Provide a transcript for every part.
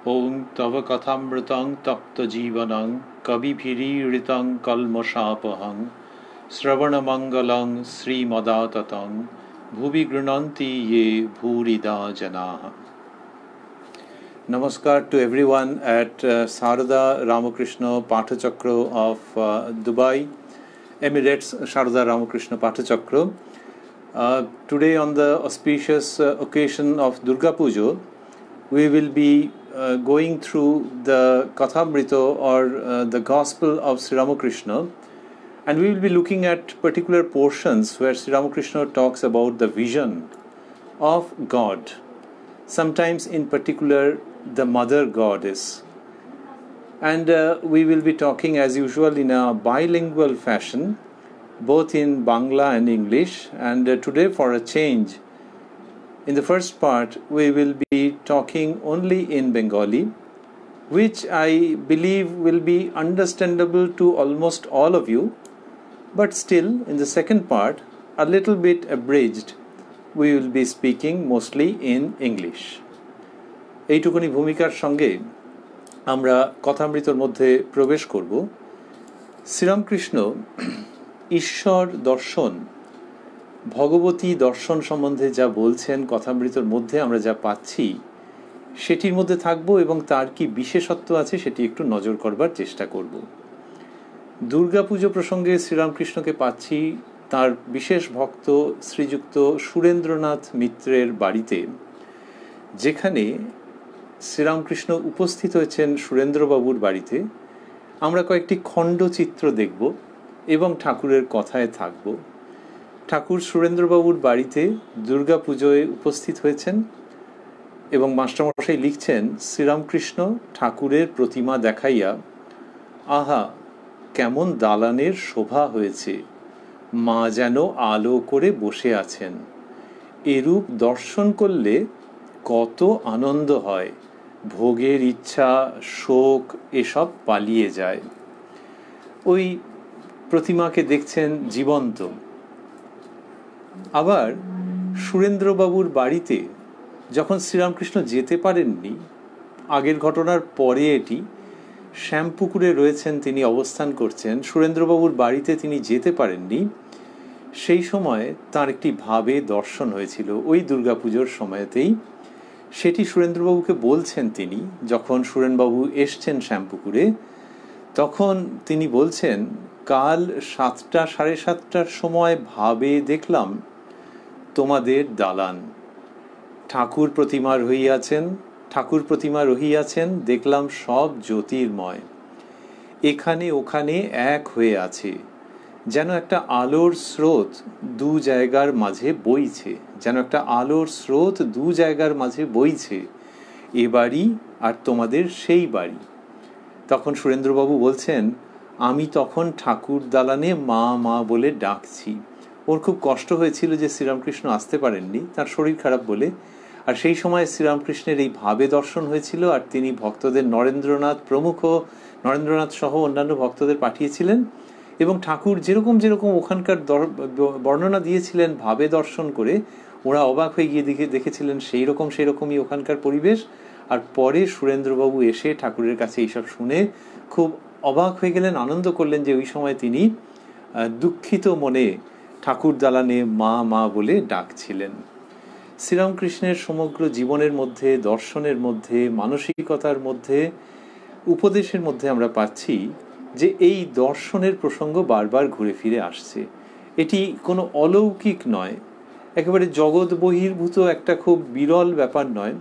ओं तव कथामृतं तप्तजीवनं कविभिरीडितं कल्मषापहं श्रवणमङ्गलं श्रीमदाततं भुवि गृह्णन्ति ये भूरिदा जनाः. Namaskar to everyone at Sarada Ramakrishna Pathachakra of Dubai, Emirates Sarada Ramakrishna Pathachakra. Today on the auspicious occasion of Durga Puja, we will be going through the kathamrita or the Gospel of Sri Ramakrishna, and we will be looking at particular portions where Sri Ramakrishna talks about the vision of God, sometimes in particular the mother goddess. And we will be talking as usual in a bilingual fashion, both in Bangla and English. And today, for a change, in the first part we will be talking only in Bengali, which I believe will be understandable to almost all of you, but still in the second part, a little bit abridged, we will be speaking mostly in English. এইটুকুনি ভূমিকার সঙ্গে আমরা কথামৃতর মধ্যে প্রবেশ করব। শ্রীরামকৃষ্ণ ঈশ্বর দর্শন, ভগবতী দর্শন সম্বন্ধে যা বলছেন কথামৃতর মধ্যে আমরা যা পাচ্ছি সেটির মধ্যে থাকব এবং তার কি বিশেষত্ব আছে সেটি একটু নজর করবার চেষ্টা করব। দুর্গাপুজো প্রসঙ্গে শ্রীরামকৃষ্ণকে পাচ্ছি তার বিশেষ ভক্ত শ্রীযুক্ত সুরেন্দ্রনাথ মিত্রের বাড়িতে, যেখানে শ্রীরামকৃষ্ণ উপস্থিত হয়েছেন সুরেন্দ্রবাবুর বাড়িতে। আমরা কয়েকটি খণ্ডচিত্র দেখব এবং ঠাকুরের কথায় থাকব। ঠাকুর সুরেন্দ্রবাবুর বাড়িতে দুর্গাপুজোয় উপস্থিত হয়েছেন এবং মাস্টারমশাই লিখছেন, শ্রীরামকৃষ্ণ ঠাকুরের প্রতিমা দেখাইয়া, আহা কেমন দালানের শোভা হয়েছে, মা যেন আলো করে বসে আছেন, এরূপ দর্শন করলে কত আনন্দ হয়, ভোগের ইচ্ছা শোক এসব পালিয়ে যায়। ওই প্রতিমাকে দেখছেন জীবন্ত। আবার সুরেন্দ্রবাবুর বাড়িতে যখন শ্রীরামকৃষ্ণ যেতে পারেননি, আগের ঘটনার পরে এটি, শ্যামপুকুরে রয়েছেন, তিনি অবস্থান করছেন, সুরেন্দ্রবাবুর বাড়িতে তিনি যেতে পারেননি, সেই সময় তার একটি ভাবে দর্শন হয়েছিল ওই দুর্গাপুজোর সময়তেই। সেটি সুরেন্দ্রবাবুকে বলছেন তিনি, যখন সুরেনবাবু এসছেন শ্যামপুকুরে, তখন তিনি বলছেন, কাল 7টা সাড়ে 7টার সময় ভাবে দেখলাম তোমাদের দালান, ঠাকুর প্রতিমা রহিয়াছেন, দেখলাম সব জ্যোতির্ময়, এখানে ওখানে এক হয়ে আছে, যেন একটা আলোর স্রোত দু জায়গার মাঝে বইছে, এ বাড়ি আর তোমাদের সেই বাড়ি। তখন সুরেন্দ্রবাবু বলছেন, আমি তখন ঠাকুর দালানে মা মা বলে ডাকছি। ওর খুব কষ্ট হয়েছিল যে শ্রীরামকৃষ্ণ আসতে পারেননি, তার শরীর খারাপ বলে। আর সেই সময় শ্রীরামকৃষ্ণের এই ভাবে দর্শন হয়েছিল, আর তিনি ভক্তদের নরেন্দ্রনাথ সহ অন্যান্য ভক্তদের পাঠিয়েছিলেন, এবং ঠাকুর যেরকম ওখানকার বর্ণনা দিয়েছিলেন ভাবে দর্শন করে, ওরা অবাক হয়ে গিয়ে দেখেছিলেন সেইরকমই ওখানকার পরিবেশ। আর পরে সুরেন্দ্রবাবু এসে ঠাকুরের কাছে এইসব শুনে খুব অবাক হয়ে গেলেন, আনন্দ করলেন যে ওই সময় তিনি দুঃখিত মনে ঠাকুর দালানে মা মা বলে ডাকছিলেন। শ্রীরামকৃষ্ণের সমগ্র জীবনের মধ্যে, দর্শনের মধ্যে, মানসিকতার মধ্যে, উপদেশের মধ্যে আমরা পাচ্ছি যে এই দর্শনের প্রসঙ্গ বারবার ঘুরে ফিরে আসছে। এটি কোনো অলৌকিক নয়, একেবারে জগৎ বহির্ভূত একটা খুব বিরল ব্যাপার নয়,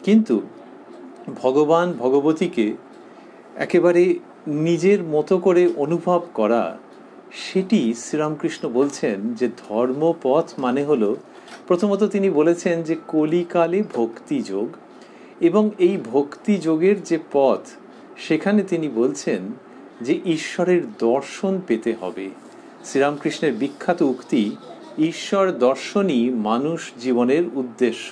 কিন্তু ভগবান ভগবতীকে একেবারে নিজের মতো করে অনুভব করা, সেটি শ্রীরামকৃষ্ণ বলছেন যে ধর্মপথ মানে হলো, প্রথমত তিনি বলেছেন যে কলিকালে ভক্তিযোগ, এবং এই ভক্তিযোগের যে পথ, সেখানে তিনি বলছেন যে ঈশ্বরের দর্শন পেতে হবে। শ্রীরামকৃষ্ণের বিখ্যাত উক্তি, ঈশ্বর দর্শনই মানুষ জীবনের উদ্দেশ্য।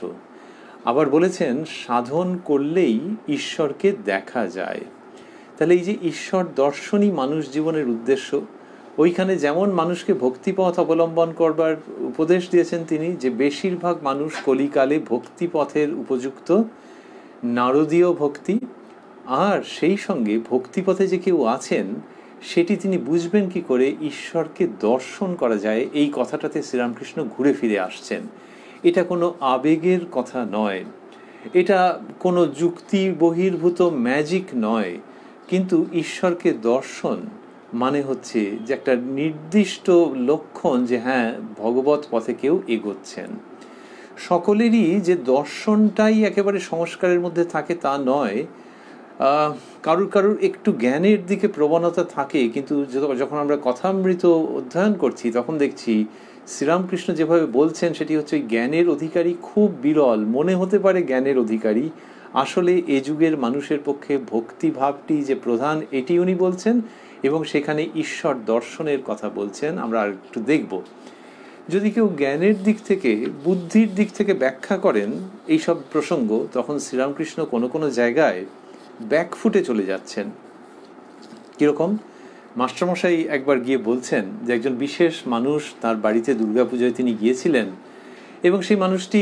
আবার বলেছেন, সাধন করলেই ঈশ্বরকে দেখা যায়। তাহলে এই যে ঈশ্বর দর্শনই মানুষ জীবনের উদ্দেশ্য, ওইখানে যেমন মানুষকে ভক্তিপথ অবলম্বন করবার উপদেশ দিয়েছেন তিনি, যে বেশিরভাগ মানুষ কলিকালে ভক্তিপথের উপযুক্ত, নারদীয় ভক্তি, আর সেই সঙ্গে ভক্তিপথে যে কেউ আছেন সেটি তিনি বুঝবেন কি করে, ঈশ্বরকে দর্শন করা যায়, এই কথাটাতে শ্রীরামকৃষ্ণ ঘুরে ফিরে আসছেন। এটা কোনো আবেগের কথা নয়, এটা কোনো যুক্তি বহির্ভূত ম্যাজিক নয়, কিন্তু ঈশ্বরকে দর্শন মানে হচ্ছে যে একটা নির্দিষ্ট লক্ষণ যে হ্যাঁ, ভগবত পথে কেউ এগোচ্ছেন। সকলেরই যে দর্শনটাই একেবারে সংস্কারের মধ্যে থাকে তা নয়, কারুর কারুর একটু জ্ঞানের দিকে প্রবণতা থাকে, কিন্তু যখন আমরা কথামৃত অধ্যয়ন করছি তখন দেখছি শ্রীরামকৃষ্ণ যেভাবে বলছেন সেটি হচ্ছে ওই জ্ঞানের অধিকারী খুব বিরল মনে হতে পারে জ্ঞানের অধিকারী, আসলে এ যুগের মানুষের পক্ষে ভক্তিভাবটি যে প্রধান এটি উনি বলছেন, এবং সেখানে ঈশ্বর দর্শনের কথা বলছেন। আমরা আর একটু দেখব। যদি কেউ জ্ঞানের দিক থেকে, বুদ্ধির দিক থেকে ব্যাখ্যা করেন এইসব প্রসঙ্গ, তখন শ্রীরামকৃষ্ণ কোনো কোনো জায়গায় ব্যাকফুটে চলে যাচ্ছেন। কীরকম? মাস্টারমশাই একবার গিয়ে বলছেন যে একজন বিশেষ মানুষ তার বাড়িতে দুর্গাপূজায় তিনি গিয়েছিলেন, এবং সেই মানুষটি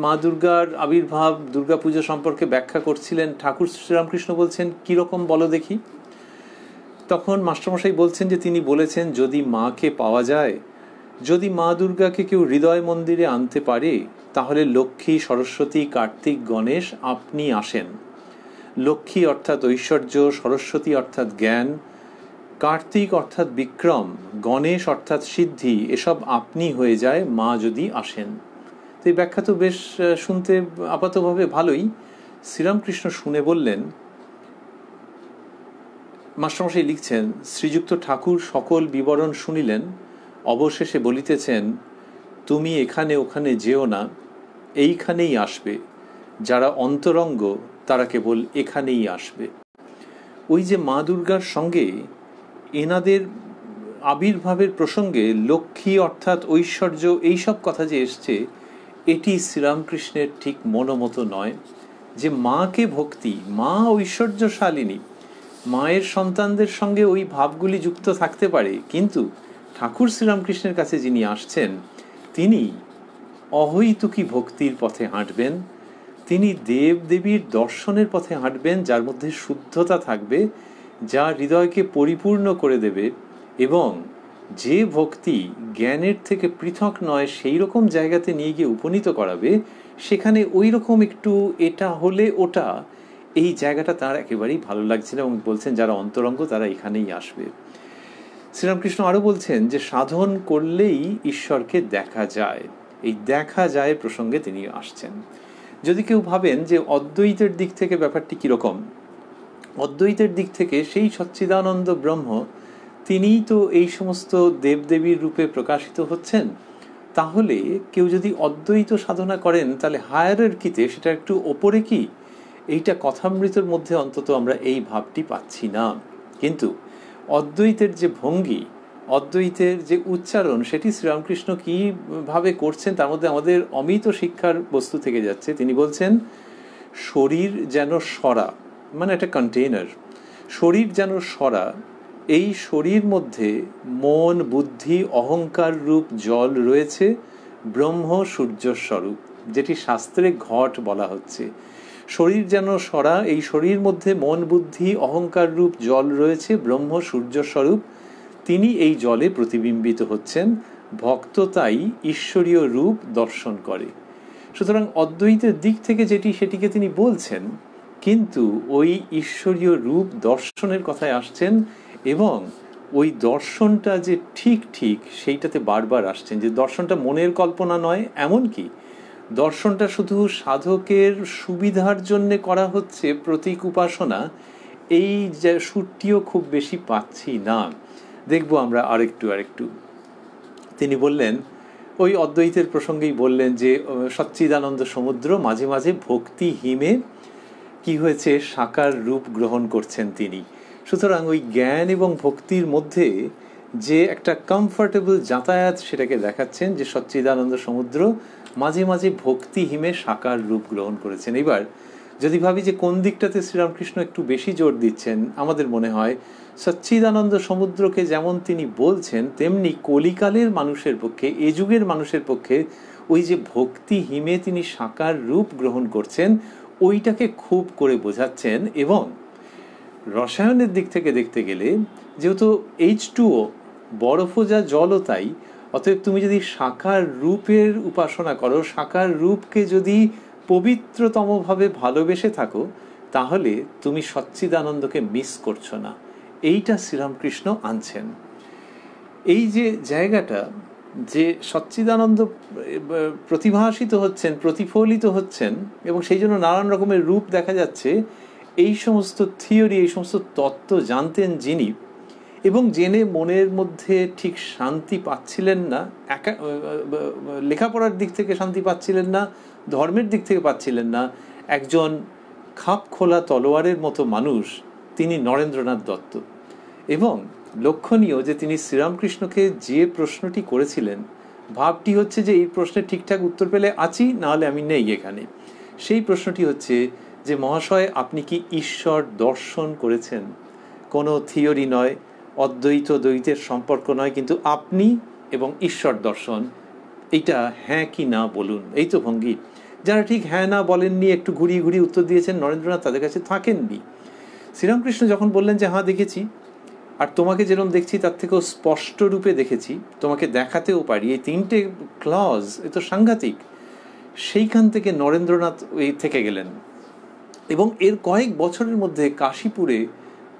মা দুর্গার আবির্ভাব, দুর্গাপুজো সম্পর্কে ব্যাখ্যা করছিলেন। ঠাকুর শ্রীরামকৃষ্ণ বলছেন, কীরকম বলো দেখি। তখন মাস্টারমশাই বলছেন যে তিনি বলেছেন, যদি মাকে পাওয়া যায়, যদি মা দুর্গাকে কেউ হৃদয় মন্দিরে আনতে পারে, তাহলে লক্ষ্মী, সরস্বতী, কার্তিক, গণেশ আপনি আসেন। লক্ষ্মী অর্থাৎ ঐশ্বর্য, সরস্বতী অর্থাৎ জ্ঞান, কার্তিক অর্থাৎ বিক্রম, গণেশ অর্থাৎ সিদ্ধি, এসব আপনি হয়ে যায় মা যদি আসেন। তো এই ব্যাখ্যা তো বেশ শুনতে আপাতভাবে ভালোই। শ্রীরামকৃষ্ণ শুনে বললেন, মাস্টারমশাই লিখছেন, শ্রীযুক্ত ঠাকুর সকল বিবরণ শুনিলেন, অবশেষে বলিতেছেন, তুমি এখানে ওখানে যেও না, এইখানেই আসবে। যারা অন্তরঙ্গ তারা কেবল এখানেই আসবে। ওই যে মা দুর্গার সঙ্গে এনাদের আবির্ভাবের প্রসঙ্গে লক্ষ্মী অর্থাৎ ঐশ্বর্য, এইসব কথা যে এসছে, এটি শ্রীরামকৃষ্ণের ঠিক মনোমতো নয়। যে মাকে ভক্তি, মা ঐশ্বর্যশালিনী, মায়ের সন্তানদের সঙ্গে ওই ভাবগুলি যুক্ত থাকতে পারে, কিন্তু ঠাকুর শ্রীরামকৃষ্ণের কাছে যিনি আসছেন তিনি অহৈতুকী ভক্তির পথে হাঁটবেন, তিনি দেব দেবীর দর্শনের পথে হাঁটবেন, যার মধ্যে শুদ্ধতা থাকবে, যা হৃদয়কে পরিপূর্ণ করে দেবে, এবং যে ভক্তি জ্ঞানের থেকে পৃথক নয় সেই রকম জায়গাতে নিয়ে গিয়ে উপনীত করাবে, সেখানে ওই রকম একটু এটা হলে ওটা, এই জায়গাটা তার একেবারেই ভালো লাগছে না, এবং বলছেন যারা অন্তরঙ্গ তারা এখানেই আসবে। শ্রীরামকৃষ্ণ আরও বলছেন যে সাধন করলেই ঈশ্বরকে দেখা যায়, এই দেখা যায় প্রসঙ্গে তিনি আসছেন। যদি কেউ ভাবেন যে অদ্বৈতের দিক থেকে ব্যাপারটি কীরকম, অদ্বৈতের দিক থেকে সেই সচ্চিদানন্দ ব্রহ্ম তিনিই তো এই সমস্ত দেবদেবীর রূপে প্রকাশিত হচ্ছেন, তাহলে কেউ যদি অদ্বৈত সাধনা করেন তাহলে হায়ারার্কিতে সেটা একটু ওপরে কি, এইটা কথামৃতের মধ্যে অন্তত আমরা এই ভাবটি পাচ্ছি না। কিন্তু অদ্বৈতের যে ভঙ্গি, অদ্বৈতের যে উচ্চারণ, সেটি শ্রীরামকৃষ্ণ কীভাবে করছেন তার মধ্যে আমাদের অমিত শিক্ষার বস্তু থেকে যাচ্ছে। তিনি বলছেন, শরীর যেন সরা, মানে একটা কন্টেইনার, শরীর যেন সরা, এই শরীর মধ্যে মন, বুদ্ধি, অহংকার রূপ জল রয়েছে, ব্রহ্ম সূর্যস্বরূপ, যেটি শাস্ত্রে ঘট বলা হচ্ছে। শরীর যেন সরা, এই শরীর মধ্যে মন, বুদ্ধি, অহংকার রূপ জল রয়েছে, ব্রহ্ম সূর্যস্বরূপ, তিনি এই জলে প্রতিবিম্বিত হচ্ছেন, ভক্ত তাই ঈশ্বরীয় রূপ দর্শন করে। সুতরাং অদ্বৈতের দিক থেকে যেটি সেটিকে তিনি বলছেন, কিন্তু ওই ঈশ্বরীয় রূপ দর্শনের কথায় আসছেন, এবং ওই দর্শনটা যে ঠিক ঠিক সেইটাতে বারবার আসছেন, যে দর্শনটা মনের কল্পনা নয়, এমনকি দর্শনটা শুধু সাধকের সুবিধার জন্যে করা হচ্ছে প্রতীক উপাসনা, এই যে সুরটিও খুব বেশি পাচ্ছি না। দেখব আমরা আরেকটু। তিনি বললেন, ওই অদ্বৈতের প্রসঙ্গেই বললেন যে সচ্চিদানন্দ সমুদ্র মাঝে মাঝে ভক্তি হিমে কি হয়েছে, সাকার রূপ গ্রহণ করছেন তিনি। সুতরাং ওই জ্ঞান এবং ভক্তির মধ্যে যে একটা কমফর্টেবল যাতায়াত, সেটাকে দেখাচ্ছেন যে সচ্চিদানন্দ সমুদ্র মাঝে মাঝে ভক্তি হিমে সাকার রূপ গ্রহণ করেছেন। এবার যদি ভাবি যে কোন দিকটাতে শ্রীরামকৃষ্ণ একটু বেশি জোর দিচ্ছেন, আমাদের মনে হয় সচ্চিদানন্দ সমুদ্রকে যেমন তিনি বলছেন, তেমনি কলিকালের মানুষের পক্ষে, এ যুগের মানুষের পক্ষে ওই যে ভক্তি হিমে তিনি সাকার রূপ গ্রহণ করছেন, ওইটাকে খুব করে বোঝাচ্ছেন। এবং রসায়নের দিক থেকে দেখতে গেলে যেহেতু H2O, বরফও যা জলও তাই, অতএব তুমি যদি সাকার রূপের উপাসনা করো, সাকার রূপকে যদি পবিত্রতমভাবে ভালোবেসে থাকো, তাহলে তুমি সচ্চিদানন্দকে মিস করছো না। এইটা শ্রীরামকৃষ্ণ আনছেন। এই যে জায়গাটা, যে সচ্চিদানন্দ প্রতিভাসিত হচ্ছেন, প্রতিফলিত হচ্ছেন, এবং সেই জন্য নানান রকমের রূপ দেখা যাচ্ছে, এই সমস্ত থিওরি, এই সমস্ত তত্ত্ব জানতেন যিনি, এবং জেনে মনের মধ্যে ঠিক শান্তি পাচ্ছিলেন না, লেখাপড়ার দিক থেকে শান্তি পাচ্ছিলেন না, ধর্মের দিক থেকে পাচ্ছিলেন না, একজন খাপ খোলা তলোয়ারের মতো মানুষ, তিনি নরেন্দ্রনাথ দত্ত। এবং লক্ষণীয় যে তিনি শ্রীরামকৃষ্ণকে যে প্রশ্নটি করেছিলেন, ভাবটি হচ্ছে যে এই প্রশ্নের ঠিকঠাক উত্তর পেলে আছি, নাহলে আমি নেই এখানে। সেই প্রশ্নটি হচ্ছে যে, মহাশয়, আপনি কি ঈশ্বর দর্শন করেছেন? কোনো থিওরি নয়, অদ্বৈত দ্বৈতের সম্পর্ক নয়, কিন্তু আপনি এবং ঈশ্বর দর্শন, এইটা হ্যাঁ কি না বলুন। এই তো ভঙ্গি। যারা ঠিক হ্যাঁ না বলেননি, একটু ঘুরিয়ে ঘুরিয়ে উত্তর দিয়েছেন, নরেন্দ্রনাথ তাদের কাছে থাকেননি। শ্রীরামকৃষ্ণ যখন বললেন যে হ্যাঁ দেখেছি, আর তোমাকে যেরকম দেখছি তার থেকেও স্পষ্ট রূপে দেখেছি, তোমাকে দেখাতেও পারি, এই তিনটে ক্লজ, এ তো সাংঘাতিক। সেইখান থেকে নরেন্দ্রনাথ এই থেকে গেলেন। এবং এর কয়েক বছরের মধ্যে কাশীপুরে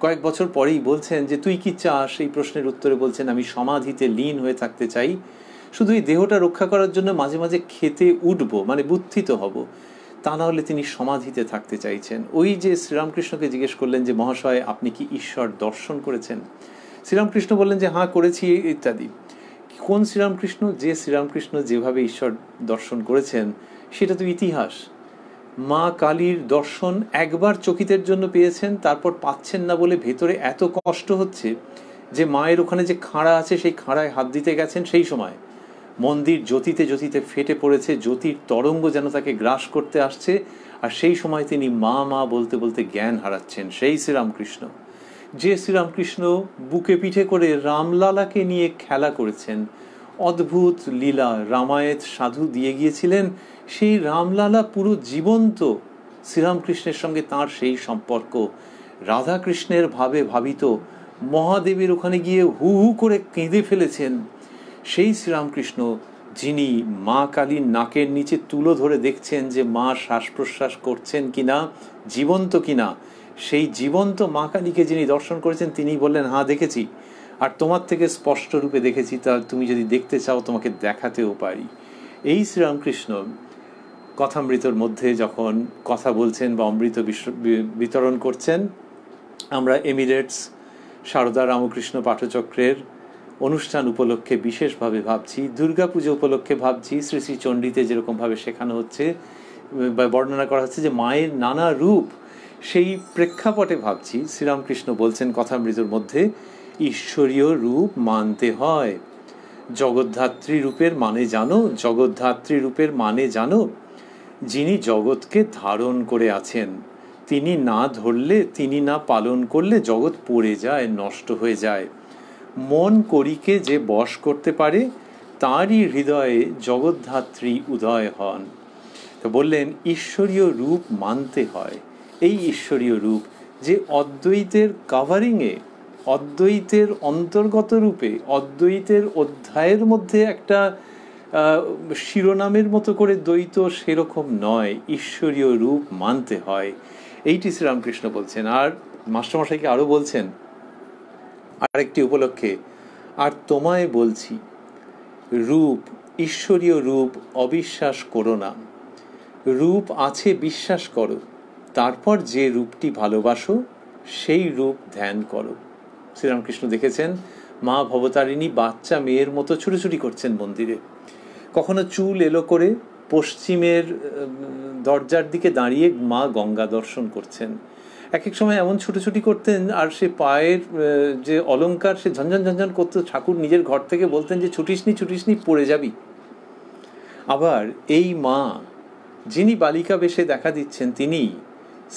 কয়েক বছর পরেই বলছেন যে তুই কি চাস, এই প্রশ্নের উত্তরে বলছেন আমি সমাধিতে লীন হয়ে থাকতে চাই, শুধু এই দেহটা রক্ষা করার জন্য মাঝে মাঝে খেতে উঠবো, মানে বুদ্ধিত হব, তা না হলে তিনি সমাধিতে থাকতে চাইছেন। ওই যে শ্রীরামকৃষ্ণকে জিজ্ঞেস করলেন যে মহাশয় আপনি কি ঈশ্বর দর্শন করেছেন? শ্রীরামকৃষ্ণ বললেন যে হ্যাঁ করেছি ইত্যাদি। কোন শ্রীরামকৃষ্ণ? যে শ্রীরামকৃষ্ণ যেভাবে ঈশ্বর দর্শন করেছেন সেটা তো ইতিহাস। মা কালীর দর্শন একবার চকিতের জন্য পেয়েছেন, তারপর পাচ্ছেন না বলে ভেতরে এত কষ্ট হচ্ছে যে মায়ের ওখানে যে খাঁড়া আছে সেই খাঁড়ায় হাত দিতে গেছেন, সেই সময় মন্দির জ্যোতিতে জ্যোতিতে ফেটে পড়েছে, জ্যোতির তরঙ্গ যেন তাকে গ্রাস করতে আসছে, আর সেই সময় তিনি মা মা বলতে বলতে জ্ঞান হারাচ্ছেন। সেই শ্রীরামকৃষ্ণ, যে শ্রীরামকৃষ্ণ বুকে পিঠে করে রামলালাকে নিয়ে খেলা করেছেন, অদ্ভুত লীলা রামায়ণ সাধু দিয়ে গিয়েছিলেন, সেই রামলালা পুরো জীবন্ত। শ্রীরামকৃষ্ণের সঙ্গে তার সেই সম্পর্ক, রাধাকৃষ্ণের ভাবে ভাবিত, মহাদেবের ওখানে গিয়ে হু হু করে কেঁদে ফেলেছেন। সেই শ্রীরামকৃষ্ণ যিনি মা কালীর নাকের নিচে তুলো ধরে দেখছেন যে মা শ্বাস প্রশ্বাস করছেন কিনা, জীবন্ত কিনা, সেই জীবন্ত মা কালীকে যিনি দর্শন করেছেন, তিনি বললেন হ্যাঁ দেখেছি, আর তোমার থেকে স্পষ্ট রূপে দেখেছি, তা তুমি যদি দেখতে চাও তোমাকে দেখাতেও পারি। এই শ্রীরামকৃষ্ণ কথামৃতর মধ্যে যখন কথা বলছেন বা অমৃত বিতরণ করছেন, আমরা এমিরেটস সারদা রামকৃষ্ণ পাঠচক্রের অনুষ্ঠান উপলক্ষে বিশেষভাবে ভাবছি, দুর্গাপুজো উপলক্ষে ভাবছি, শ্রী শ্রী চণ্ডীতে যেরকমভাবে শেখানো হচ্ছে বা বর্ণনা করা হচ্ছে যে মায়ের নানা রূপ, সেই প্রেক্ষাপটে ভাবছি শ্রীরামকৃষ্ণ বলছেন কথামৃতর মধ্যে, ঈশ্বরীয় রূপ মানতে হয়। জগদ্ধাত্রী রূপের মানে জানো? জগদ্ধাত্রী রূপের মানে জানো? যিনি জগৎকে ধারণ করে আছেন, তিনি না ধরলে, তিনি না পালন করলে জগৎ পড়ে যায়, নষ্ট হয়ে যায়। মন করিকে যে বশ করতে পারে, তারই হৃদয়ে জগদ্ধাত্রী উদয় হন। তো বললেন ঈশ্বরীয় রূপ মানতে হয়। এই ঈশ্বরীয় রূপ যে অদ্বৈতের কাভারিংয়ে, অদ্বৈতের অন্তর্গত রূপে, অদ্বৈতের অধ্যায়ের মধ্যে একটা শিরোনামের মতো করে দ্বৈত সেরকম নয়, ঈশ্বরীয় রূপ মানতে হয়। এইটি শ্রীরামকৃষ্ণ বলছেন। আর মাস্টারমশাইকে আরও বলছেন আরেকটি উপলক্ষে, আর তোমায় বলছি রূপ, ঈশ্বরীয় রূপ অবিশ্বাস করো না, রূপ আছে বিশ্বাস করো, তারপর যে রূপটি ভালোবাসো সেই রূপ ধ্যান করো। শ্রীরামকৃষ্ণ দেখেছেন মা ভবতারিণী বাচ্চা মেয়ের মতো ছুটোছুটি করছেন মন্দিরে, কখনো চুল এলো করে পশ্চিমের দরজার দিকে দাঁড়িয়ে মা গঙ্গা দর্শন করছেন, এক এক সময় এমন ছুটোছুটি করতেন আর সে পায়ের যে অলঙ্কার সে ঝনঝন ঝনঝন করতো, ঠাকুর নিজের ঘর থেকে বলতেন যে ছুটিসনি ছুটিসনি পড়ে যাবি। আবার এই মা যিনি বালিকা বেশে দেখা দিচ্ছেন, তিনি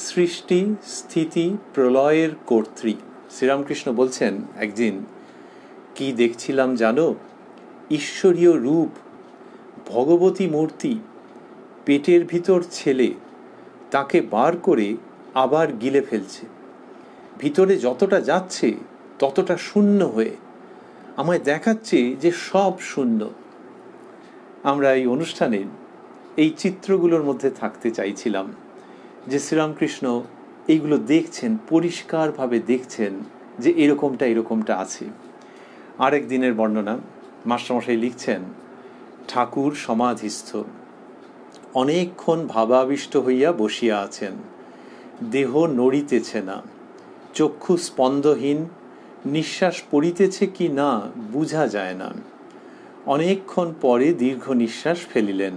সৃষ্টি স্থিতি প্রলয়ের কর্ত্রী। শ্রীরামকৃষ্ণ বলছেন একদিন, কি দেখছিলাম জানো? ঈশ্বরীয় রূপ, ভগবতী মূর্তি, পেটের ভিতর ছেলে, তাকে বার করে আবার গিলে ফেলছে। ভিতরে যতটা যাচ্ছে ততটা শূন্য হয়ে আমায় দেখাচ্ছে যে সব শূন্য। আমরা এই অনুষ্ঠানে এই চিত্রগুলোর মধ্যে থাকতে চাইছিলাম, যে শ্রীরামকৃষ্ণ এইগুলো দেখছেন, পরিষ্কারভাবে দেখছেন যে এরকমটা আছে। আরেক দিনের বর্ণনা, মাস্টারমশাই লিখছেন, ঠাকুর সমাধিস্থ, অনেকক্ষণ ভাবাবিষ্ট হইয়া বসিয়া আছেন, দেহ নড়িতেছে না, চক্ষু স্পন্দহীন, নিঃশ্বাস পড়িতেছে কি না বুঝা যায় না। অনেকক্ষণ পরে দীর্ঘ নিঃশ্বাস ফেলিলেন,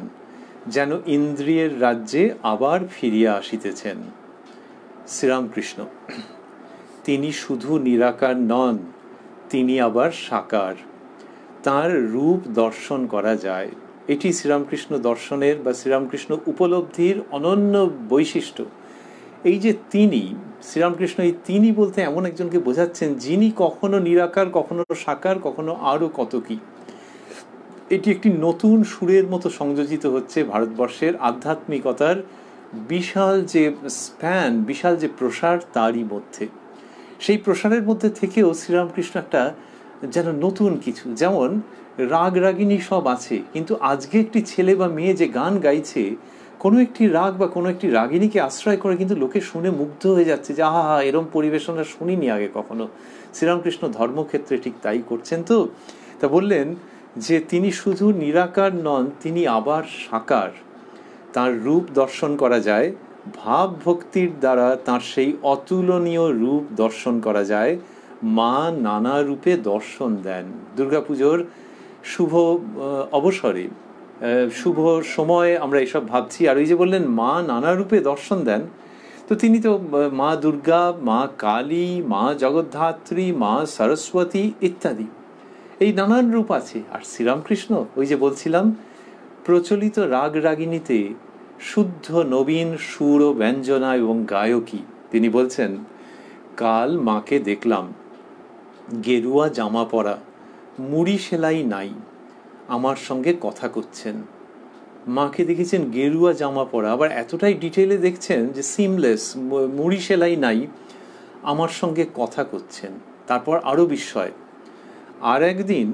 যেন ইন্দ্রিয়ের রাজ্যে আবার ফিরিয়া আসিতেছেন। শ্রীরামকৃষ্ণ, তিনি শুধু নিরাকার নন, তিনি আবার সাকার। তাঁর রূপ দর্শন করা যায়। এটি শ্রীরামকৃষ্ণ দর্শনের বা শ্রীরামকৃষ্ণ উপলব্ধির অনন্য বৈশিষ্ট্য। এই যে তিনি, শ্রীরামকৃষ্ণ এই তিনি বলতে এমন একজনকে বোঝাচ্ছেন যিনি কখনো নিরাকার, কখনো সাকার, কখনো আরও কত কি। এটি একটি নতুন সুরের মতো সংযোজিত হচ্ছে ভারতবর্ষের আধ্যাত্মিকতার বিশাল যে স্প্যান, বিশাল যে প্রসার, তারই মধ্যে। সেই প্রসারের মধ্যে থেকেও শ্রীরামকৃষ্ণ একটা যেন নতুন কিছু, যেমন রাগ রাগিনী সব আছে, কিন্তু আজকে একটি ছেলে বা মেয়ে যে গান গাইছে, কোনো একটি রাগ বা কোনো একটি রাগিনীকে আশ্রয় করে কিন্তু লোকে শুনে মুগ্ধ হয়ে যাচ্ছে যে আহা, এরম পরিবেশনা শুনিনি আগে কখনো। শ্রীরামকৃষ্ণ ধর্মক্ষেত্রে ঠিক তাই করছেন। তো তা বললেন যে তিনি শুধু নিরাকার নন, তিনি আবার সাকার। তার রূপ দর্শন করা যায়, ভাব ভক্তির দ্বারা তার সেই অতুলনীয় রূপ দর্শন করা যায়। মা নানা রূপে দর্শন দেন। দুর্গাপুজোর শুভ অবসরে, শুভ সময়ে আমরা এসব ভাবছি। আর ওই যে বললেন মা নানা রূপে দর্শন দেন, তো তিনি তো মা দুর্গা, মা কালী, মা জগদ্ধাত্রী, মা সরস্বতী ইত্যাদি, এই নানান রূপ আছে। আর শ্রীরামকৃষ্ণ ওই যে বলছিলাম, প্রচলিত রাগ রাগিনীতে শুদ্ধ নবীন সুর ও ব্যঞ্জনা এবং গায়কী। তিনি বলছেন, কাল মাকে দেখলাম গেরুয়া জামা পরা, মুড়ি সেলাই নাই, আমার সঙ্গে কথা করছেন। মাকে দেখেছেন গেরুয়া জামা পরা, আবার এতটাই ডিটেলে দেখছেন যে সিমলেস, মুড়ি সেলাই নাই, আমার সঙ্গে কথা করছেন। তারপর আরও বিস্ময়, আর একদিন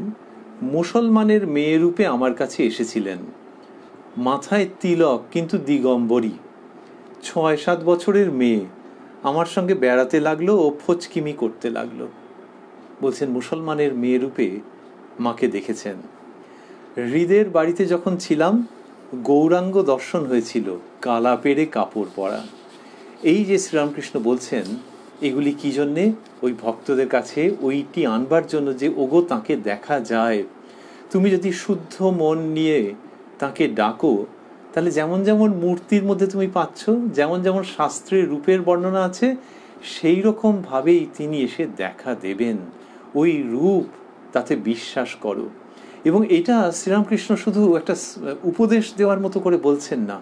মুসলমানের মেয়ে রূপে আমার কাছে এসেছিলেন, মাথায় তিলক কিন্তু দিগম্বরী, 6-7 বছরের মেয়ে, আমার সঙ্গে বেড়াতে লাগলো ও ফচকিমি করতে লাগলো। বলছেন মুসলমানের মেয়ে রূপে মাকে দেখেছেন। হৃদের বাড়িতে যখন ছিলাম গৌরাঙ্গ দর্শন হয়েছিল, কালা পেড়ে কাপড় পরা। এই যে শ্রীরামকৃষ্ণ বলছেন, এগুলি কি জন্যে? ওই ভক্তদের কাছে ওইটি আনবার জন্য যে ওগো তাকে দেখা যায়। তুমি যদি শুদ্ধ মন নিয়ে তাকে ডাকো, তাহলে যেমন যেমন মূর্তির মধ্যে তুমি পাচ্ছ, যেমন যেমন শাস্ত্রের রূপের বর্ণনা আছে, সেই রকম ভাবেই তিনি এসে দেখা দেবেন। ওই রূপ, তাতে বিশ্বাস করো। এবং এটা শ্রীরামকৃষ্ণ শুধু একটা উপদেশ দেওয়ার মতো করে বলছেন না।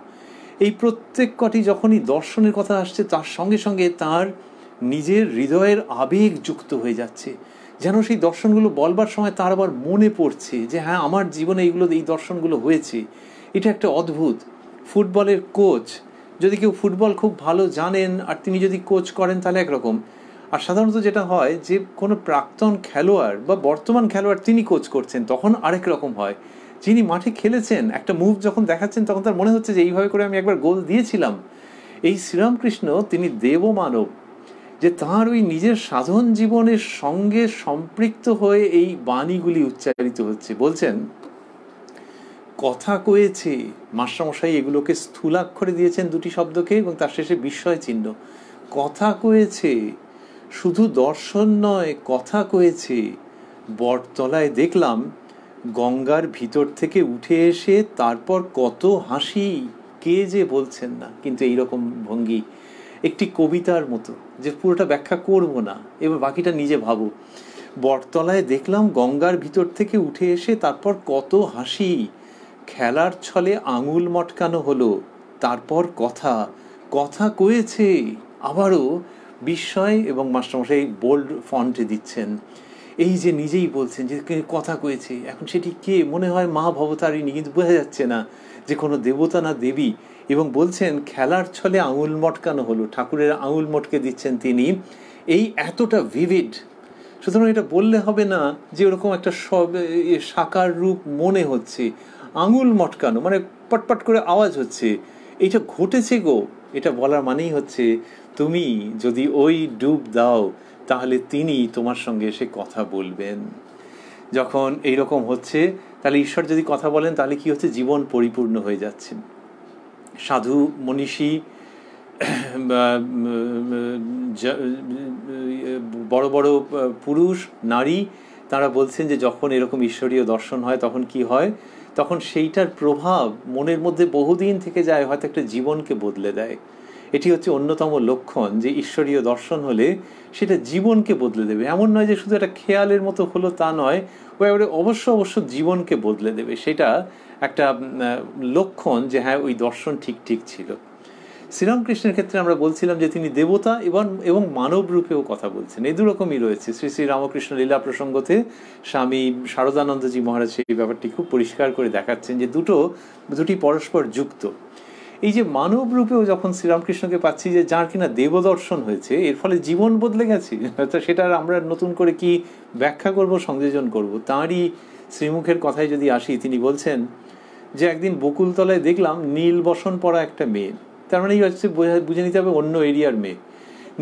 এই প্রত্যেক কটি যখনই দর্শনের কথা আসছে, তার সঙ্গে সঙ্গে তার নিজের হৃদয়ের আবেগ যুক্ত হয়ে যাচ্ছে, যেন সেই দর্শনগুলো বলবার সময় তার আবার মনে পড়ছে যে হ্যাঁ, আমার জীবনে এইগুলো, এই দর্শনগুলো হয়েছে। এটা একটা অদ্ভুত। ফুটবলের কোচ, যদি কেউ ফুটবল খুব ভালো জানেন আর তিনি যদি কোচ করেন তাহলে একরকম, আর সাধারণত যেটা হয় যে কোনো প্রাক্তন খেলোয়াড় বা বর্তমান খেলোয়াড় তিনি কোচ করছেন, তখন আরেক রকম হয়। যিনি মাঠে খেলেছেন, একটা মুভ যখন দেখাচ্ছেন, তখন তার মনে হচ্ছে যে এইভাবে করে আমি একবার গোল দিয়েছিলাম। এই শ্রীরামকৃষ্ণ তিনি দেবমানব, যে তাঁর ওই নিজের সাধন জীবনের সঙ্গে সম্পৃক্ত হয়ে এই বাণীগুলি উচ্চারিত হচ্ছে। বলছেন, কথা কয়েছে, মাস্টারমশাই এগুলোকে স্থূলাক্ষরে দিয়েছেন দুটি শব্দকে, এবং তার শেষে বিস্ময় চিহ্ন। কথা কয়েছে, শুধু দর্শন নয়, কথা কয়েছে। বটতলায় দেখলাম গঙ্গার ভিতর থেকে উঠে এসে তারপর কত হাসি, কে যে বলছেন না, কিন্তু এইরকম ভঙ্গি একটি কবিতার মতো, যে পুরোটা ব্যাখ্যা করব না, এবার বাকিটা নিজে ভাবো। বটতলায় দেখলাম গঙ্গার ভিতর থেকে উঠে এসে তারপর কত হাসি, খেলার ছলে আঙুল মটকানো হলো, তারপর কথা, কথা কয়েছে। আবারও বিস্ময়, এবং মাস্টারমশাই বোল্ড ফন্টে দিচ্ছেন। এই যে নিজেই বলছেন যে কথা কয়েছে, এখন সেটি কে? মনে হয় মা ভবতারিণী, কিন্তু বোঝা যাচ্ছে না যে কোনো দেবতা না দেবী। এবং বলছেন খেলার ছলে আঙুল মটকানো হলো, ঠাকুরের আঙুল মটকে দিচ্ছেন তিনি, এই এতটা ভিভিড। সুতরাং এটা বললে হবে না যে ওরকম একটা সাকার রূপ মনে হচ্ছে, আঙুল মটকানো মানে পটপট করে আওয়াজ হচ্ছে, এটা ঘটেছে গো। এটা বলার মানেই হচ্ছে তুমি যদি ওই ডুব দাও তাহলে তিনি তোমার সঙ্গে এসে কথা বলবেন। যখন এইরকম হচ্ছে তাহলে ঈশ্বর যদি কথা বলেন তাহলে কি হচ্ছে, জীবন পরিপূর্ণ হয়ে যাচ্ছে। সাধু মনীষী বড় বড় পুরুষ নারী তারা বলছেন যে যখন এরকম ঈশ্বরীয় দর্শন হয় তখন কি হয়, তখন সেইটার প্রভাব মনের মধ্যে বহুদিন থেকে যায়, হয়তো একটা জীবনকে বদলে দেয়। এটি হচ্ছে অন্যতম লক্ষণ যে ঈশ্বরীয় দর্শন হলে সেটা জীবনকে বদলে দেবে। এমন নয় যে শুধু একটা খেয়ালের মতো হলো তা নয়, ওই অবশ্য অবশ্য জীবনকে বদলে দেবে। সেটা একটা লক্ষণ যে হ্যাঁ ওই দর্শন ঠিক ঠিক ছিল। শ্রীরামকৃষ্ণের ক্ষেত্রে আমরা বলছিলাম যে তিনি দেবতা এবং মানব রূপেও কথা বলছেন, এই দুরকমই রয়েছে। শ্রী শ্রী রামকৃষ্ণ লীলা প্রসঙ্গতে স্বামী শারদানন্দজি মহারাজ সেই ব্যাপারটি খুব পরিষ্কার করে দেখাচ্ছেন যে দুটি পরস্পর যুক্ত। এই যে মানব রূপেও যখন শ্রীরামকৃষ্ণকে পাচ্ছি যে যার কিনা দেবদর্শন হয়েছে, এর ফলে জীবন বদলে গেছে, তো সেটা আমরা নতুন করে কি ব্যাখ্যা করব, সংযোজন করব। তাঁরই শ্রীমুখের কথায় যদি আসি, তিনি বলছেন যে একদিন বকুলতলায় দেখলাম নীল বসন পরা একটা মেয়ে। তার মানে এই হচ্ছে বুঝে নিতে হবে অন্য এরিয়ার মেয়ে।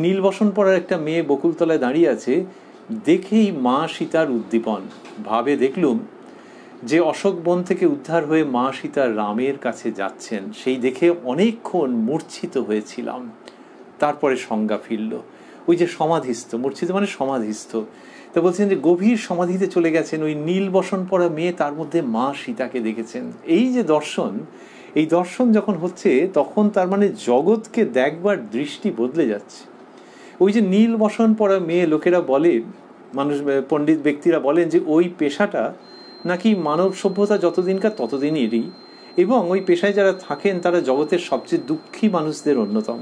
নীল বসন পরার একটা মেয়ে বকুলতলায় দাঁড়িয়ে আছে, দেখেই মা সীতার উদ্দীপন ভাবে দেখলুম যে অশোক বন থেকে উদ্ধার হয়ে মা সীতা রামের কাছে যাচ্ছেন, সেই দেখে অনেকক্ষণ মূর্ছিত হয়েছিলাম। তারপরে সংজ্ঞা ফিরল, ওই যে সমাধিস্থ, মূর্ছিত মানে সমাধিস্থ। তা বলছেন যে গভীর সমাধিতে চলে গেছেন, ওই নীল বসন পরা মেয়ে, তার মধ্যে মা সীতাকে দেখেছেন। এই যে দর্শন, এই দর্শন যখন হচ্ছে তখন তার মানে জগৎকে দেখবার দৃষ্টি বদলে যাচ্ছে। ওই যে নীল বসন পরা মেয়ে, লোকেরা বলে, মানুষ পণ্ডিত ব্যক্তিরা বলেন যে ওই পেশাটা নাকি মানব সভ্যতা যতদিনকার ততদিনেরই, এবং ওই পেশায় যারা থাকেন তারা জগতের সবচেয়ে দুঃখী মানুষদের অন্যতম।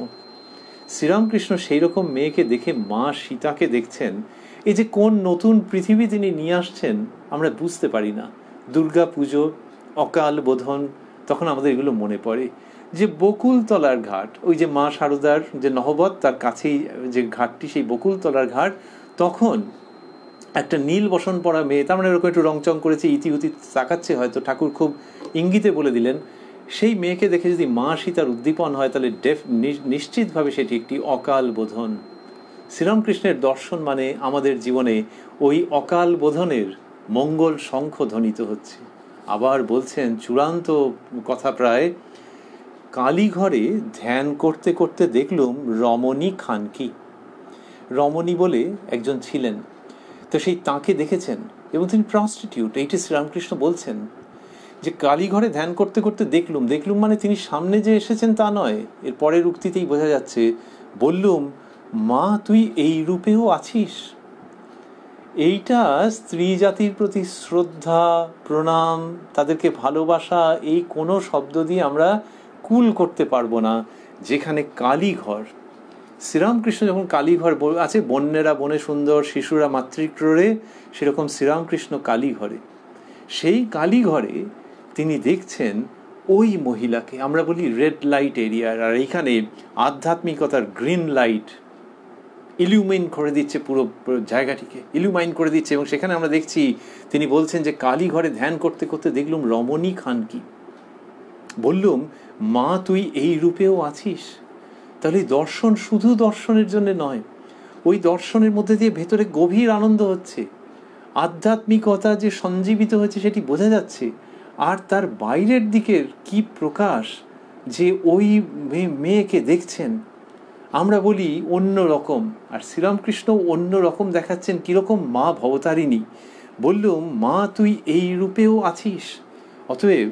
শ্রীরামকৃষ্ণ সেই রকম মেয়েকে দেখে মা সীতাকে দেখছেন। এই যে কোন নতুন পৃথিবী তিনি নিয়ে আসছেন আমরা বুঝতে পারি না। দুর্গা পুজো, অকাল বোধন, তখন আমাদের এগুলো মনে পড়ে যে বকুলতলার ঘাট, ওই যে মা শারদার যে নহবত তার কাছেই যে ঘাটটি, সেই বকুলতলার ঘাট, তখন একটা নীল বসন পরা মেয়ে, তার মানে এরকম একটু রংচং করেছে, ইতিউতি তাকাচ্ছে, হয়তো ঠাকুর খুব ইঙ্গিতে বলে দিলেন। সেই মেয়েকে দেখে যদি মা সীতার উদ্দীপন হয় তাহলে নিশ্চিতভাবে সেটি একটি অকাল বোধন। শ্রীরামকৃষ্ণের দর্শন মানে আমাদের জীবনে ওই অকাল বোধনের মঙ্গল শঙ্খ ধ্বনিত হচ্ছে। আবার বলছেন চূড়ান্ত কথা প্রায়, কালীঘরে ধ্যান করতে করতে দেখলুম রমণী খানকি। রমণী বলে একজন ছিলেন, তো সেই তাঁকে দেখেছেন এবং তিনি প্রস্টিটিউট। এইটি শ্রীরামকৃষ্ণ বলছেন যে কালীঘরে ধ্যান করতে করতে দেখলুম মানে তিনি সামনে যে এসেছেন তা নয়, এর পরের উক্তিতেই বোঝা যাচ্ছে। বললুম, মা তুই এই রূপেও আছিস। এইটা স্ত্রী জাতির প্রতি শ্রদ্ধা, প্রণাম, তাদেরকে ভালোবাসা, এই কোনো শব্দ দিয়ে আমরা কুল করতে পারবো না। যেখানে কালীঘর, শ্রীরামকৃষ্ণ যখন কালীঘর আছে, বন্যেরা বনে সুন্দর, শিশুরা মাতৃক্রোড়ে, সেরকম শ্রীরামকৃষ্ণ কালীঘরে। সেই কালীঘরে তিনি দেখছেন ওই মহিলাকে, আমরা বলি রেড লাইট এরিয়ার, আর এইখানে আধ্যাত্মিকতার গ্রিন লাইট ইলুমাইন করে দিচ্ছে, পুরো জায়গাটিকে ইলুমাইন করে দিচ্ছে। এবং সেখানে আমরা দেখছি তিনি বলছেন যে কালীঘরে ধ্যান করতে করতে দেখলুম রমণী খানকি। বললুম, মা তুই এই রূপেও আছিস। তাহলে দর্শন শুধু দর্শনের জন্য নয়, ওই দর্শনের মধ্যে দিয়ে ভেতরে গভীর আনন্দ হচ্ছে, আধ্যাত্মিকতা যে সঞ্জীবিত হয়েছে সেটি বোঝা যাচ্ছে। আর তার বাইরের দিকের কি প্রকাশ, যে ওই মেয়েকে দেখছেন, আমরা বলি অন্য রকম, আর শ্রীরামকৃষ্ণ অন্য রকম দেখাচ্ছেন। কিরকম? মা ভবতারিণী। বললুম, মা তুই এই রূপেও আছিস। অতএব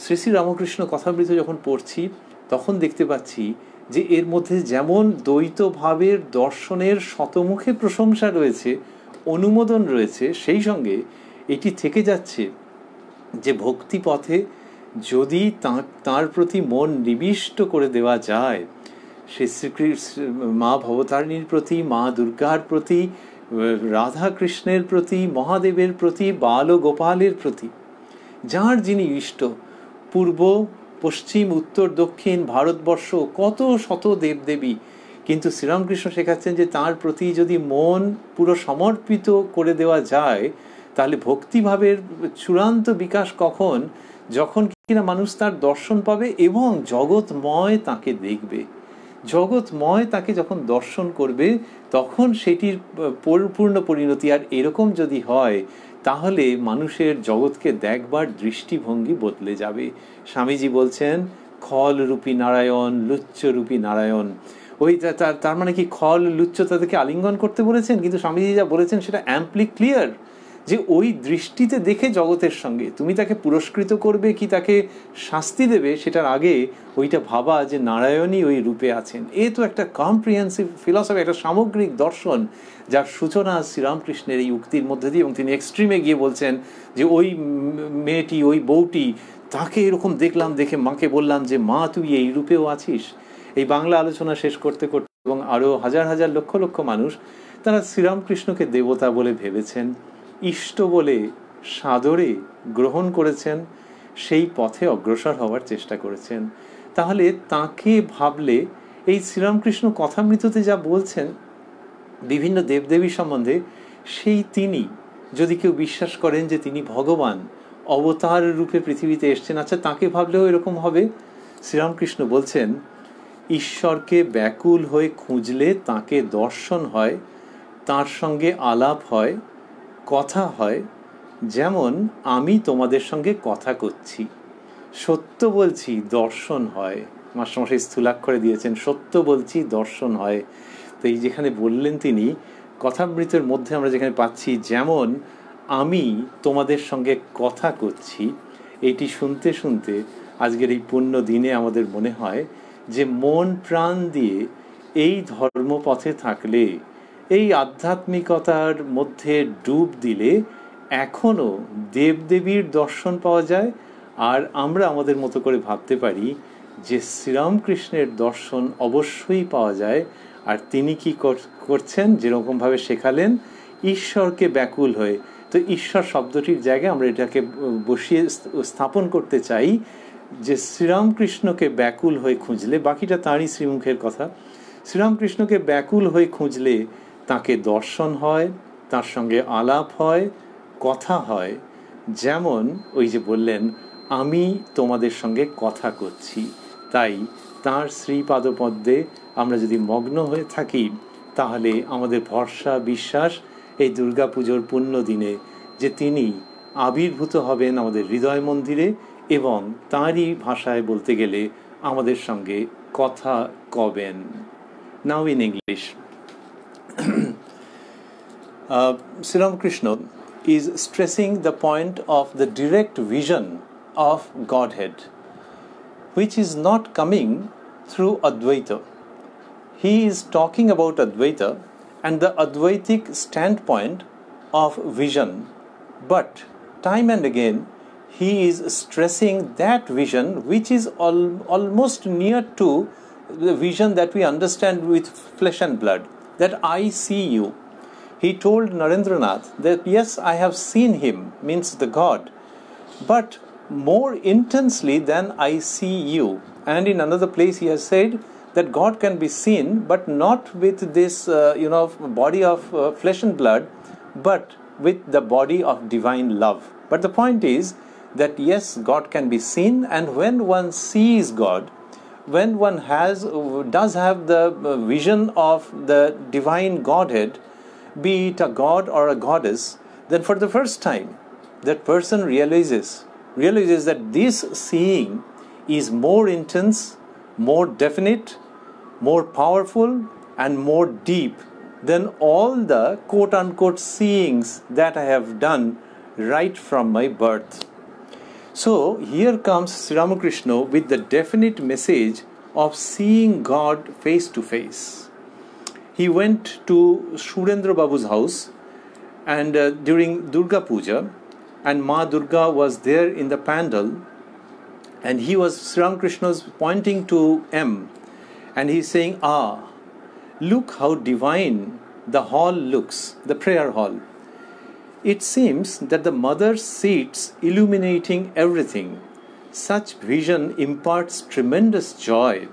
শ্রী শ্রী রামকৃষ্ণ কথামৃত যখন পড়ছি তখন দেখতে পাচ্ছি যে এর মধ্যে যেমন দ্বৈত ভাবের দর্শনের শতমুখে প্রশংসা রয়েছে, অনুমোদন রয়েছে, সেই সঙ্গে এটি থেকে যাচ্ছে যে ভক্তি পথে যদি তাঁর প্রতি মন নিবিষ্ট করে দেওয়া যায়, সে মা ভবতারিণীর প্রতি, মা দুর্গার প্রতি, রাধা কৃষ্ণের প্রতি, মহাদেবের প্রতি, বাল গোপালের প্রতি, যার যিনি ইষ্ট, পূর্ব পশ্চিম উত্তর দক্ষিণ ভারতবর্ষ কত শত দেবদেবী, কিন্তু শ্রীরামকৃষ্ণ শেখাচ্ছেন যে তার প্রতি যদি মন পুরো সমর্পিত করে দেওয়া যায়, তাহলে ভক্তিভাবের চূড়ান্ত বিকাশ কখন, যখন কিনা মানুষ তার দর্শন পাবে এবং জগৎময় তাকে দেখবে। জগৎময় তাকে যখন দর্শন করবে তখন সেটির পরিপূর্ণ পরিণতি। আর এরকম যদি হয় তাহলে মানুষের জগৎকে দেখবার দৃষ্টিভঙ্গি বদলে যাবে। স্বামীজি বলছেন খলরূপী নারায়ণ, লুচ্চরূপী নারায়ণ। ওই তার মানে কি খল লুচ্চ তাদেরকে আলিঙ্গন করতে বলেছেন, কিন্তু স্বামীজি যা বলেছেন সেটা অ্যাম্পলি ক্লিয়ার, যে ওই দৃষ্টিতে দেখে জগতের সঙ্গে তুমি তাকে পুরস্কৃত করবে কি তাকে শাস্তি দেবে, সেটার আগে ওইটা ভাবা যে নারায়ণই ওই রূপে আছেন। এ তো একটা কম্প্রিহেন্সিভ ফিলসফি, একটা সামগ্রিক দর্শন, যার সূচনা শ্রীরামকৃষ্ণের এই উক্তির মধ্যে দিয়ে। এবং তিনি এক্সট্রিমে গিয়ে বলছেন যে ওই মেয়েটি, ওই বউটি, তাকে এরকম দেখলাম, দেখে মাকে বললাম যে মা তুই এই রূপেও আছিস। এই বাংলা আলোচনা শেষ করতে করতে এবং আরও হাজার হাজার লক্ষ লক্ষ মানুষ তারা শ্রীরামকৃষ্ণকে দেবতা বলে ভেবেছেন, ইষ্ট বলে সাদরে গ্রহণ করেছেন, সেই পথে অগ্রসর হওয়ার চেষ্টা করেছেন। তাহলে তাকে ভাবলে এই শ্রীরামকৃষ্ণ কথামৃততে যা বলছেন বিভিন্ন দেবদেবী সম্বন্ধে, সেই তিনি যদি কেউ বিশ্বাস করেন যে তিনি ভগবান অবতার রূপে পৃথিবীতে এসছেন, আচ্ছা তাকে ভাবলেও এরকম হবে। শ্রীরামকৃষ্ণ বলছেন ঈশ্বরকে ব্যাকুল হয়ে খুঁজলে তাকে দর্শন হয়, তার সঙ্গে আলাপ হয়, কথা হয়। যেমন আমি তোমাদের সঙ্গে কথা করছি, সত্য বলছি, দর্শন হয়। মাস্টারমশাই স্থূলাক্ষরে দিয়েছেন সত্য বলছি, দর্শন হয়। তো এই যেখানে বললেন তিনি কথামৃতের মধ্যে আমরা যেখানে পাচ্ছি যেমন আমি তোমাদের সঙ্গে কথা করছি, এটি শুনতে শুনতে আজকের এই পুণ্য দিনে আমাদের মনে হয় যে মন প্রাণ দিয়ে এই ধর্মপথে থাকলে, এই আধ্যাত্মিকতার মধ্যে ডুব দিলে এখনও দেবদেবীর দর্শন পাওয়া যায়। আর আমরা আমাদের মতো করে ভাবতে পারি যে শ্রীরামকৃষ্ণের দর্শন অবশ্যই পাওয়া যায়। আর তিনি কি করছেন, যেরকমভাবে শেখালেন ঈশ্বরকে ব্যাকুল হয়ে। তো ঈশ্বর শব্দটির জায়গায় আমরা এটাকে বসিয়ে স্থাপন করতে চাই যে শ্রীরামকৃষ্ণকে ব্যাকুল হয়ে খুঁজলে, বাকিটা তাঁরই শ্রীমুখের কথা, শ্রীরামকৃষ্ণকে ব্যাকুল হয়ে খুঁজলে তাকে দর্শন হয়, তার সঙ্গে আলাপ হয়, কথা হয়। যেমন ওই যে বললেন আমি তোমাদের সঙ্গে কথা করছি। তাই তাঁর শ্রীপাদপদ্মে আমরা যদি মগ্ন হয়ে থাকি তাহলে আমাদের ভরসা বিশ্বাস এই দুর্গাপুজোর পুণ্য দিনে যে তিনি আবির্ভূত হবেন আমাদের হৃদয় মন্দিরে এবং তাঁরই ভাষায় বলতে গেলে আমাদের সঙ্গে কথা কবেন। নাও in English, Sri Ramakrishna is stressing the point of the direct vision of Godhead, which is not coming through Advaita. He is talking about Advaita and the Advaitic standpoint of vision, but time and again he is stressing that vision which is almost near to the vision that we understand with flesh and blood, that I see you. He told Narendranath that yes, I have seen him, means the God, but more intensely than I see you. And in another place he has said that God can be seen, but not with this body of flesh and blood, but with the body of divine love. But the point is that yes, God can be seen, and when one sees God, when one does have the vision of the divine Godhead, be it a god or a goddess, then for the first time that person realizes that this seeing is more intense, more definite, more powerful and more deep than all the quote-unquote seeings that I have done right from my birth. So here comes Sri Ramakrishna with the definite message of seeing God face to face. He went to Surendra Babu's house and during Durga Puja, and Ma Durga was there in the pandal, and Sri Ramakrishna was pointing to M, and he's saying, look how divine the hall looks, the prayer hall. It seems that the mother seats illuminating everything, Such vision imparts tremendous joy.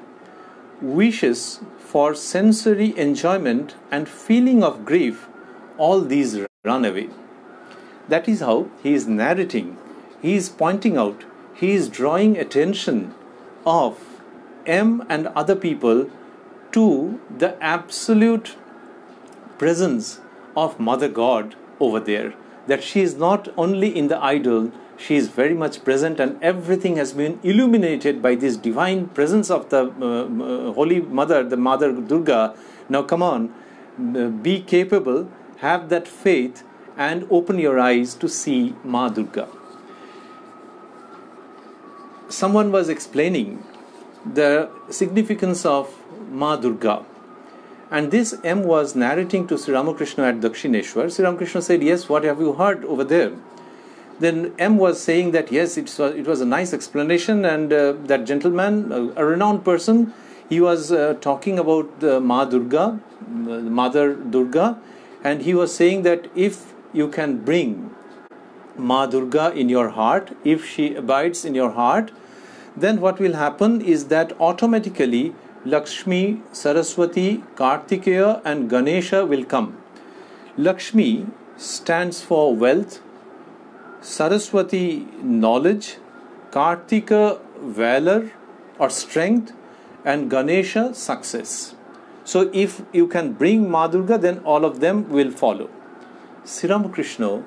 Wishes for sensory enjoyment and feeling of grief, all these run away. That is how he is narrating, he is pointing out, he is drawing attention of M and other people to the absolute presence of Mother God over there. That she is not only in the idol, she is very much present, and everything has been illuminated by this divine presence of the Holy Mother, the Mother Durga. Now come on, be capable, have that faith, and open your eyes to see Ma Durga. Someone was explaining the significance of Ma Durga, and this M was narrating to Sri Ramakrishna at Dakshineshwar. Sri Ramakrishna said, yes, what have you heard over there? Then M was saying that yes, it was a nice explanation, and that gentleman, a renowned person, he was talking about Ma Durga, Mother Durga, and he was saying that if you can bring Ma Durga in your heart, if she abides in your heart, then what will happen is that automatically Lakshmi, Saraswati, Kartikeya and Ganesha will come. Lakshmi stands for wealth, Saraswati knowledge, Kartika valor or strength, and Ganesha success. So if you can bring Ma Durga, then all of them will follow. Sri Ramakrishna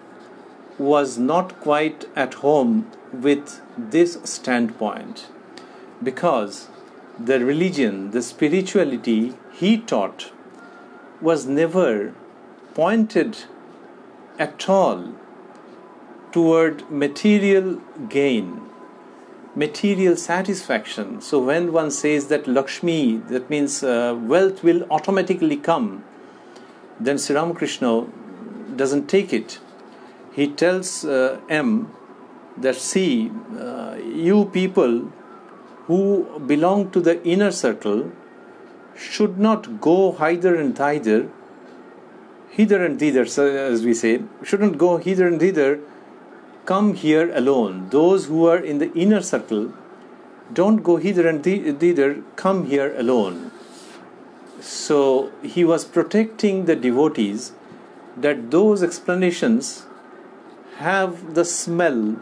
was not quite at home with this standpoint, because the religion, the spirituality he taught was never pointed at all toward material gain, material satisfaction. So when one says that Lakshmi, that means wealth will automatically come, then Sri Ramakrishna doesn't take it. He tells M that, see, you people who belong to the inner circle should not go hither and thither, as we say, shouldn't go hither and thither. Come here alone. Those who are in the inner circle, don't go hither and thither, come here alone. So he was protecting the devotees that those explanations have the smell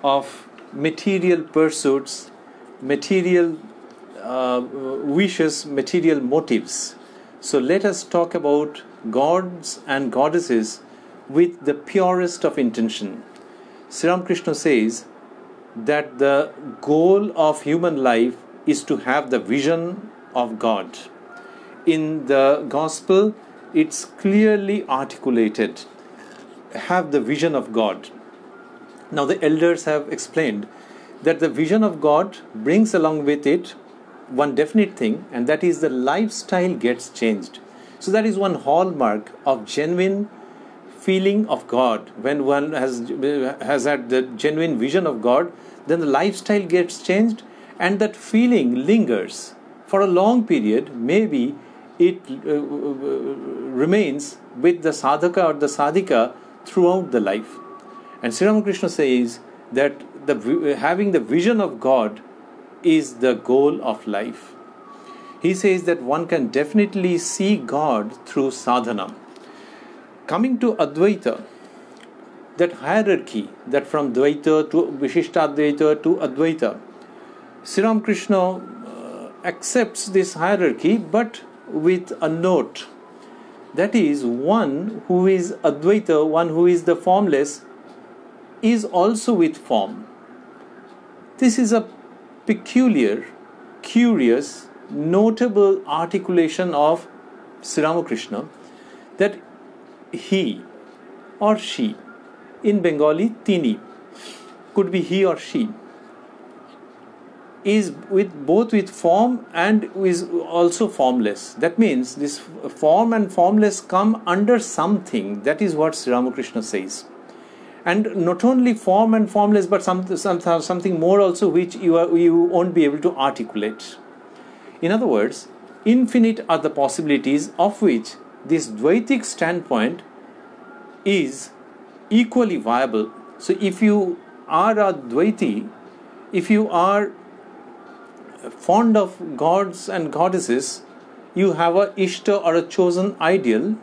of material pursuits, material wishes, material motives. So let us talk about gods and goddesses with the purest of intention. Sri Ramakrishna says that the goal of human life is to have the vision of God. In the Gospel, it's clearly articulated. Have the vision of God. Now the elders have explained that the vision of God brings along with it one definite thing, and that is the lifestyle gets changed. So that is one hallmark of genuine feeling of God. When one has had the genuine vision of God, then the lifestyle gets changed, and that feeling lingers for a long period. Maybe it remains with the sadhaka or the sadhika throughout the life. And Sri Ramakrishna says that having the vision of God is the goal of life. He says that one can definitely see God through sadhana. Coming to Advaita, that hierarchy, that from Dvaita to Vishishtadvaita to Advaita, Sri Ramakrishna accepts this hierarchy, but with a note. That is, one who is Advaita, one who is the formless, is also with form. This is a peculiar, curious, notable articulation of Sri Ramakrishna, that he or she, in Bengali, tini, could be he or she, is both with form and is also formless. That means this form and formless come under something. That is what Sri Ramakrishna says. And not only form and formless, but something more also, which you won't be able to articulate. In other words, infinite are the possibilities, of which this Dvaitic standpoint is equally viable. So if you are a Dvaiti, if you are fond of gods and goddesses, you have a Ishta or a chosen ideal,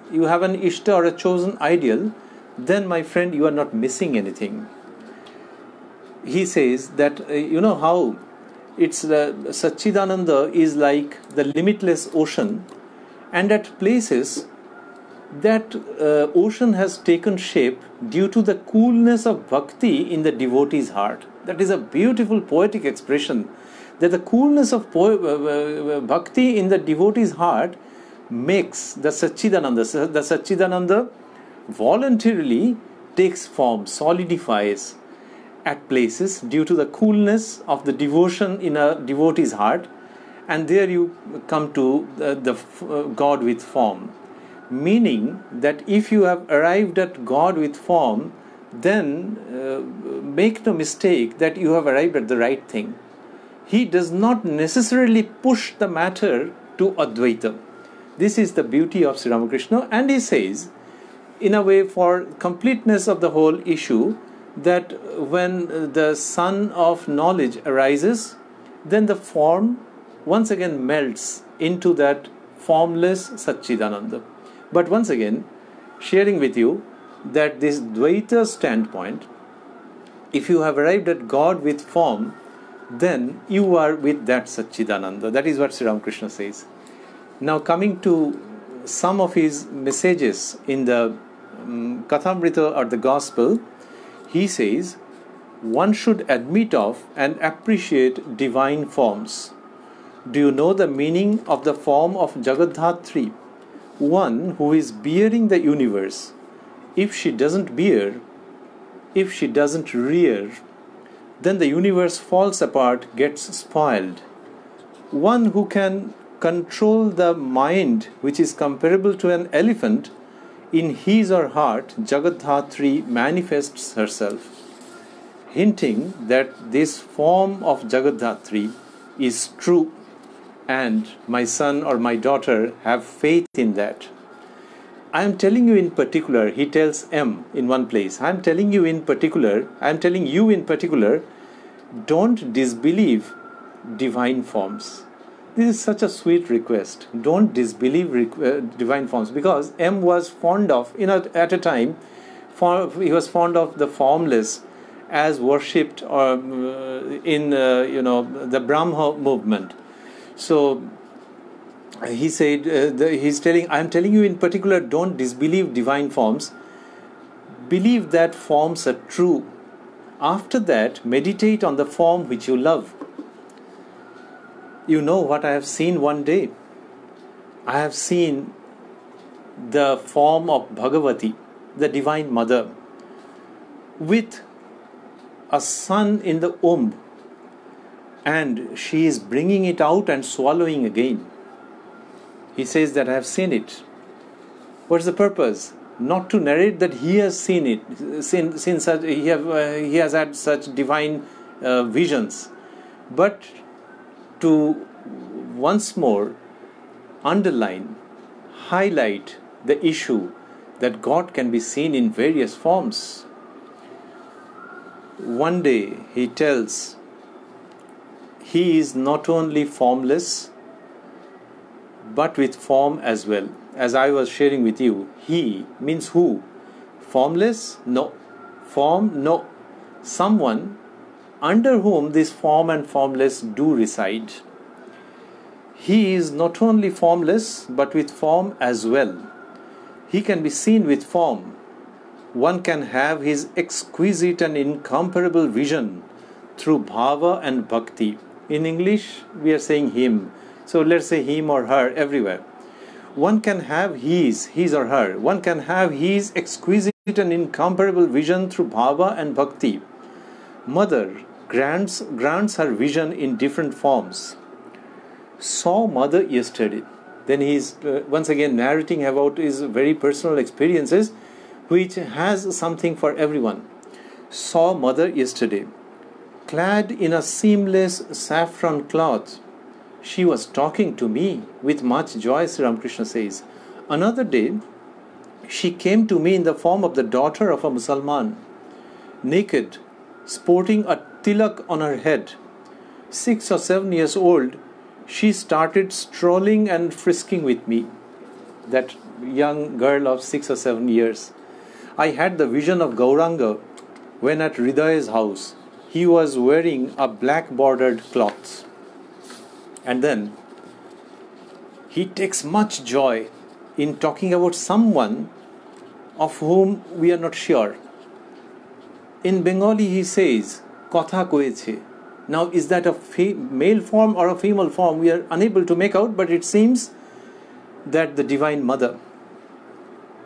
then my friend, you are not missing anything. He says that, you know how it's Satchidananda is like the limitless ocean, and at places that ocean has taken shape due to the coolness of bhakti in the devotee's heart. That is a beautiful poetic expression, that the coolness of bhakti in the devotee's heart makes the Satchidananda. The Satchidananda voluntarily takes form, solidifies at places due to the coolness of the devotion in a devotee's heart, and there you come to the God with form. Meaning that if you have arrived at God with form, then make no mistake that you have arrived at the right thing. He does not necessarily push the matter to Advaita. This is the beauty of Sri Ramakrishna, and he says, in a way, for completeness of the whole issue, that when the sun of knowledge arises, then the form once again melts into that formless Satchidananda. But once again, sharing with you that this Dvaita standpoint, if you have arrived at God with form, then you are with that Satchidananda. That is what Sri Ramakrishna says. Now coming to some of his messages in the kathamrita or the gospel, he says, one should admit of and appreciate divine forms. Do you know the meaning of the form of Jagadhatri? One who is bearing the universe. If she doesn't bear, if she doesn't rear, then the universe falls apart, gets spoiled. One who can control the mind, which is comparable to an elephant, in his or heart, Jagadhatri manifests herself, hinting that this form of Jagadhatri is true, and my son or my daughter have faith in that. I am telling you in particular, he tells M in one place, I am telling you in particular, don't disbelieve divine forms. This is such a sweet request. Don't disbelieve divine forms, because M was fond of, at a time, he was fond of the formless as worshipped in the Brahma movement. So he said, I am telling you in particular, don't disbelieve divine forms. Believe that forms are true. After that, meditate on the form which you love. You know what I have seen one day? I have seen the form of Bhagavati, the Divine Mother, with a son in the womb, and she is bringing it out and swallowing again. He says that I have seen it. What is the purpose? Not to narrate that he has seen it, he has had such divine visions, but to once more underline, highlight the issue that God can be seen in various forms. One day he tells, he is not only formless but with form as well. As I was sharing with you, he means who? Formless? No. Form? No. Someone under whom this form and formless do reside. He is not only formless but with form as well. He can be seen with form. One can have his exquisite and incomparable vision through bhava and bhakti. In English, we are saying him. So let's say him or her everywhere. One can have his or her. One can have his exquisite and incomparable vision through bhava and bhakti. Mother grants her vision in different forms. Saw mother yesterday. Then he is once again narrating about his very personal experiences, which has something for everyone. Saw mother yesterday, clad in a seamless saffron cloth. She was talking to me with much joy, Sri Ramakrishna says. Another day, she came to me in the form of the daughter of a Musalman, naked, sporting a tilak on her head. 6 or 7 years old, she started strolling and frisking with me. That young girl of 6 or 7 years. I had the vision of Gauranga when at Hriday's house. He was wearing a black bordered cloth. And then he takes much joy in talking about someone of whom we are not sure. In Bengali he says, Kotha koeche. Now is that a male form or a female form? We are unable to make out, but it seems that the Divine Mother.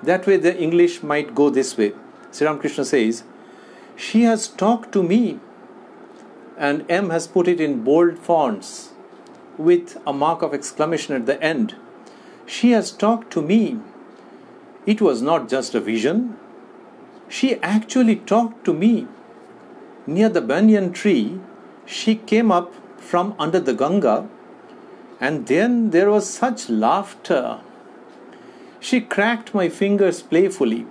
That way the English might go this way. Sri Ramakrishna says, she has talked to me, and M has put it in bold fonts with a mark of exclamation at the end. She has talked to me. It was not just a vision. She actually talked to me. Near the banyan tree, she came up from under the Ganga, and then there was such laughter. She cracked my fingers playfully.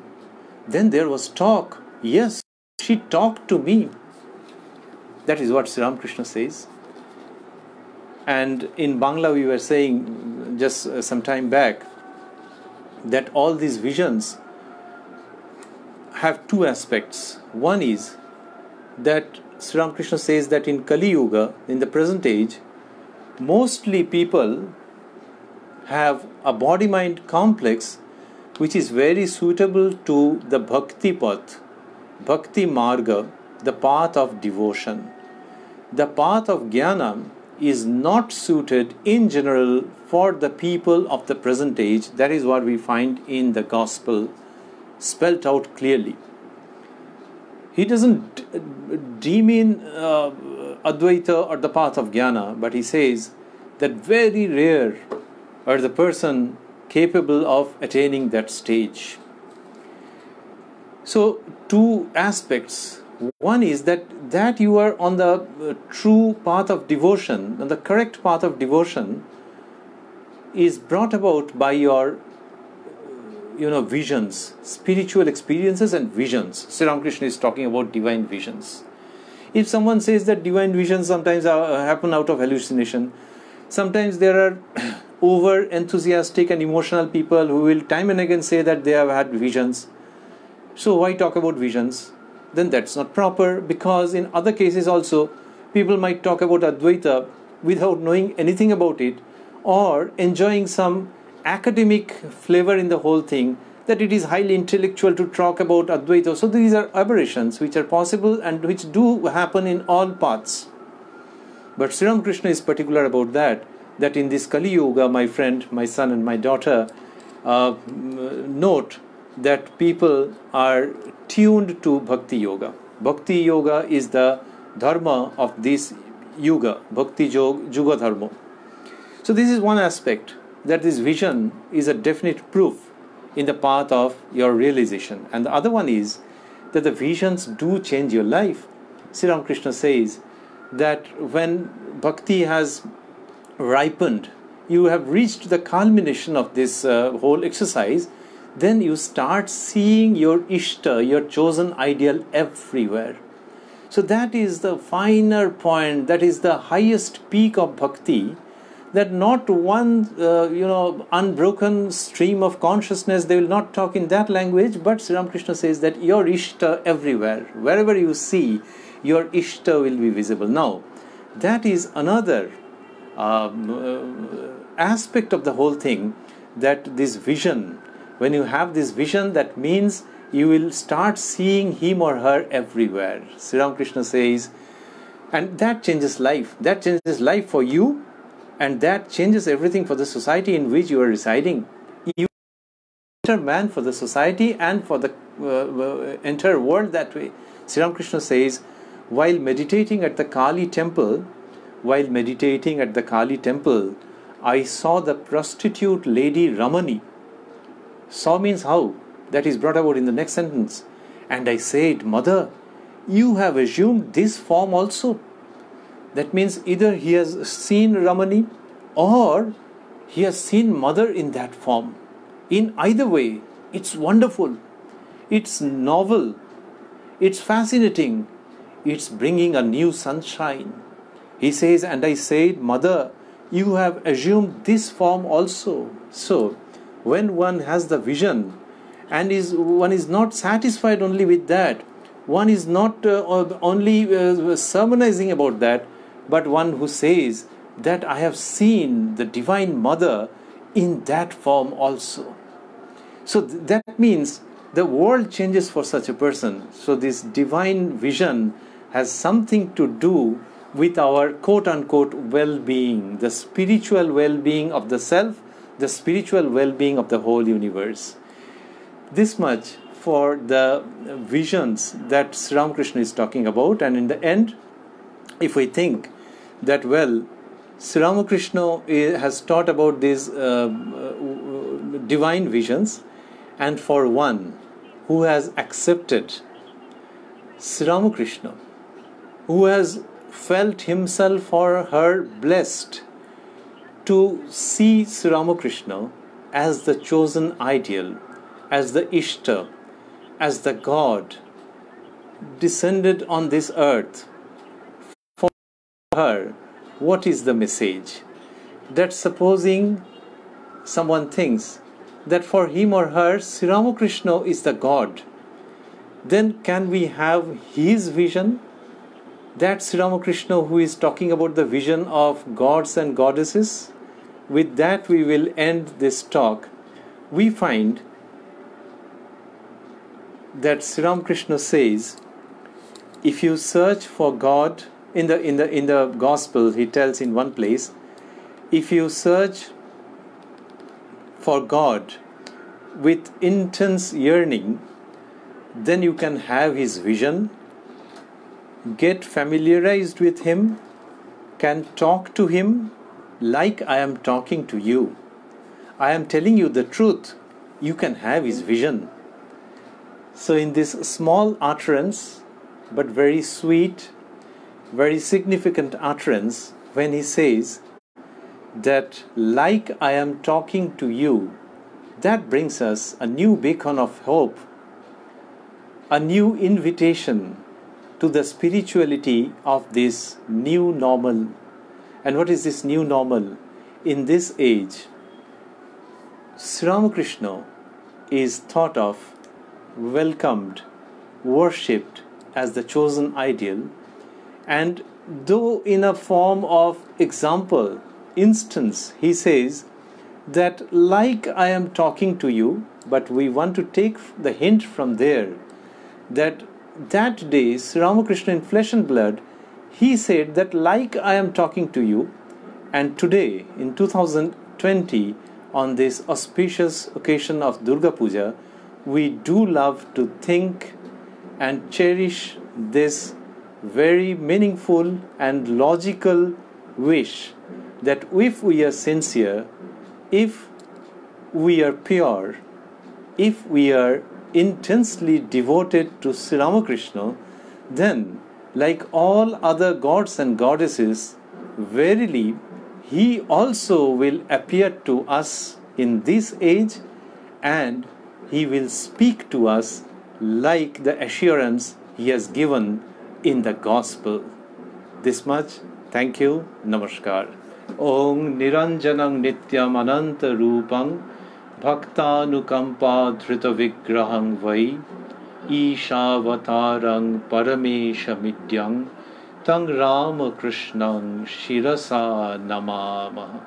Then there was talk. Yes, she talked to me. That is what Sri Ramakrishna says. And in Bangla we were saying just some time back that all these visions have two aspects. One is that Sri Ramakrishna says that in Kali Yuga, in the present age, mostly people have a body-mind complex which is very suitable to the Bhakti Path, Bhakti Marga, the path of devotion. The path of Jnana is not suited in general for the people of the present age. That is what we find in the Gospel spelt out clearly. He doesn't demean Advaita or the path of Jnana, but he says that very rare are the person capable of attaining that stage. So, two aspects. One is that you are on the true path of devotion, and the correct path of devotion is brought about by your visions, spiritual experiences and visions. Sri Ramakrishna is talking about divine visions. If someone says that divine visions sometimes happen out of hallucination, sometimes there are over enthusiastic and emotional people who will time and again say that they have had visions. So why talk about visions? Then that's not proper, because in other cases also people might talk about Advaita without knowing anything about it, or enjoying some academic flavor in the whole thing, that it is highly intellectual to talk about Advaita. So these are aberrations which are possible and which do happen in all paths. But Sri Ramakrishna is particular about that in this Kali Yuga, my friend, my son and my daughter, note that people are tuned to Bhakti Yoga. Bhakti Yoga is the dharma of this Yuga, Bhakti Juga Dharma. So this is one aspect, that this vision is a definite proof in the path of your realization. And the other one is that the visions do change your life. Sri Ramakrishna says that when bhakti has ripened, you have reached the culmination of this whole exercise, then you start seeing your Ishta, your chosen ideal, everywhere. So that is the finer point, that is the highest peak of bhakti, that not one unbroken stream of consciousness, they will not talk in that language, but Sri Ramakrishna says that your Ishta everywhere, wherever you see, your Ishta will be visible. Now, that is another aspect of the whole thing, that this vision, when you have this vision, that means you will start seeing him or her everywhere. Sri Ramakrishna says, and that changes life. That changes life for you, and that changes everything for the society in which you are residing. You are a better man for the society and for the entire world that way. Sri Ramakrishna says, while meditating at the Kali temple, I saw the prostitute lady Ramani. Saw means how? That is brought about in the next sentence. And I said, Mother, you have assumed this form also. That means either he has seen Ramani or he has seen Mother in that form. In either way, it's wonderful, it's novel, it's fascinating, it's bringing a new sunshine. He says, and I said, Mother, you have assumed this form also. So, when one has the vision and one is not satisfied only with that, one is not only sermonizing about that, but one who says that I have seen the Divine Mother in that form also. So that means the world changes for such a person. So this divine vision has something to do with our quote-unquote well-being, the spiritual well-being of the self, the spiritual well-being of the whole universe. This much for the visions that Sri Ramakrishna is talking about. And in the end, if we think that, well, Sri Ramakrishna has taught about these divine visions, and for one who has accepted Sri Ramakrishna, who has felt himself or her blessed to see Sri Ramakrishna as the chosen ideal, as the Ishta, as the God descended on this earth. For her, what is the message? That supposing someone thinks that for him or her Sri Ramakrishna is the God, then can we have his vision? That Sri Ramakrishna who is talking about the vision of gods and goddesses? With that we will end this talk. We find that Sri Ramakrishna says, if you search for God, in the Gospel he tells in one place, if you search for God with intense yearning, then you can have his vision, get familiarized with him, can talk to him like I am talking to you. I am telling you the truth. You can have his vision. So in this small utterance, but very sweet, very significant utterance, when he says that like I am talking to you, that brings us a new beacon of hope, a new invitation to the spirituality of this new normal. And what is this new normal? In this age, Sri Ramakrishna is thought of, welcomed, worshipped as the chosen ideal, and though in a form of example, instance, he says that like I am talking to you, but we want to take the hint from there that day Sri Ramakrishna in flesh and blood, he said that like I am talking to you, and today in 2020 on this auspicious occasion of Durga Puja, we do love to think and cherish this very meaningful and logical wish that if we are sincere, if we are pure, if we are intensely devoted to Sri Ramakrishna, then like all other gods and goddesses, verily he also will appear to us in this age, and he will speak to us like the assurance he has given in the Gospel. This much. Thank you. Namaskar. Om Niranjanam Nityam Ananta Rupam Bhaktanukampa Dhrita Vigraham Vai Ishavatarang Paramesha Midyang Tang Ramakrishnang Shirasa Namamaha.